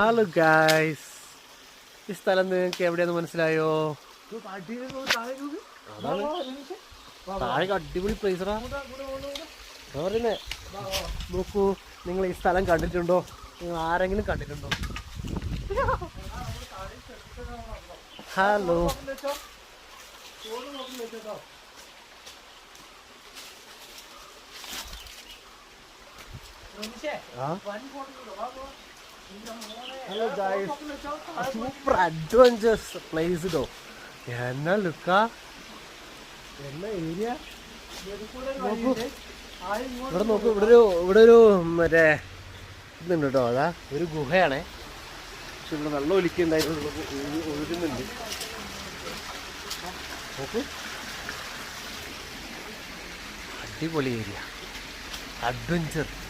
Hello guys, ഈ സ്ഥലം നിങ്ങൾക്ക് എവിടെയാന്ന് മനസ്സിലായോ? താഴെ അടിപൊളി പ്ലേസറാ പറയുന്നേ. നോക്കൂ, നിങ്ങൾ ഈ സ്ഥലം കണ്ടിട്ടുണ്ടോ? നിങ്ങൾ ആരെങ്കിലും കണ്ടിട്ടുണ്ടോ? Hello, hello guys, super adventures place ഇതോ. എന്നാ ലുക്കാ, എന്നാ ഏരിയ നോക്കൂ. ഇവിടെ നോക്കൂ, ഇവിടെ ഒരു മറ്റേ ഇതുണ്ട് കേട്ടോ. അതാ ഒരു ഗുഹയാണേ. പക്ഷെ ഇവിടെ വെള്ളം ഒലിക്കുന്നുണ്ടായിരുന്നു, ഒഴുകുന്നുണ്ട്. നോക്കൂ, അടിപൊളി ഏരിയ. അഡ്വഞ്ചറിന്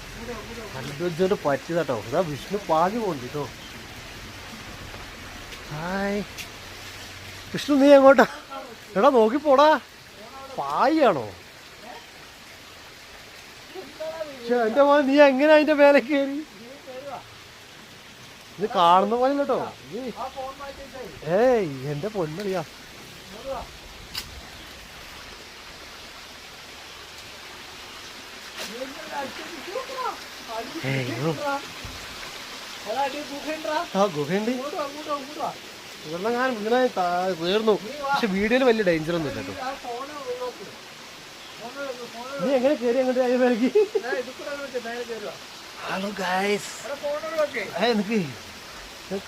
പറ്റിയതാട്ടോ. ഇതാ വിഷ്ണു പാഞ്ഞു പോകുന്നുണ്ട് കേട്ടോ. ഹായ് വിഷ്ണു, നീ എങ്ങോട്ടാ? എടാ നോക്കിപ്പോടാ, പായാണോ? എന്റെ മോൻ, നീ എങ്ങനെ അതിന്റെ മേലെ കയറി? ഇത് കാണുന്ന പോലെ കേട്ടോ. ഏയ് എന്റെ പൊന്നറിയാ. ഗുഹയുണ്ട്. വെള്ളം ഞാൻ ഇങ്ങനെ തീർന്നു. പക്ഷെ വീഡിയോയിൽ വലിയ ഡേഞ്ചർ ഒന്നും ഇല്ല കേട്ടോ. നീ എങ്ങനെ കയറി അങ്ങോട്ട് അതിന് മേലേക്ക്? ഹലോ ഗായ്സ്, എനിക്ക്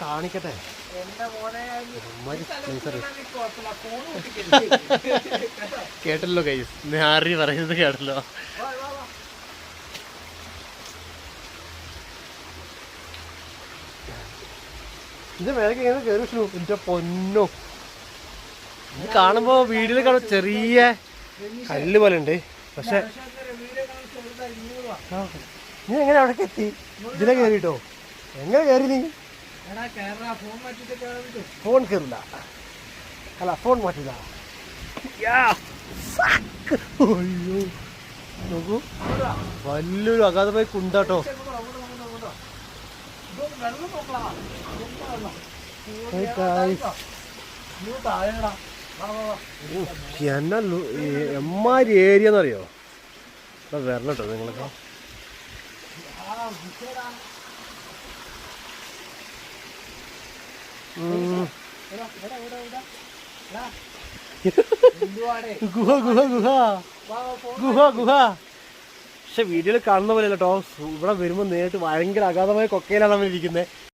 കാണിക്കട്ടെ. കേട്ടല്ലോ ഗൈസ്, ഞാറി പറയുന്നത് കേട്ടല്ലോ. ഇതിന്റെ മേലേക്ക് എങ്ങനെ കയറി വിഷ്ണു? എന്റെ പൊന്നോ, ഇത് കാണുമ്പോ വീഡിയോയിൽ കാണുമ്പോ ചെറിയ കല്ല് പോലെ ഉണ്ട്. പക്ഷെ നീ എങ്ങനെ അവിടെ എത്തി? ഇതിനെ കയറിട്ടോ? എങ്ങനെ കയറി നീ? ഫോൺ കയറില്ല, അല്ല ഫോൺ മാറ്റില്ല. അയ്യോ നോക്കൂ, വലിയൊരു അഗാധമായി കുണ്ടാട്ടോ. എന്നാ എമ്മാരി ഏരിയ എന്നറിയോ? വരണം കേട്ടോ നിങ്ങളൊക്കെ. ഗുഹ ഗുഹ ഗുഹ ഗുഹ ഗുഹ. പക്ഷെ വീഡിയോയിൽ കാണുന്ന പോലെ കേട്ടോ. ഇവിടെ വരുമ്പോൾ നേരിട്ട് ഭയങ്കര അഗാധമായ കൊക്കയിലാണ് നമ്മൾ ഇരിക്കുന്നത്.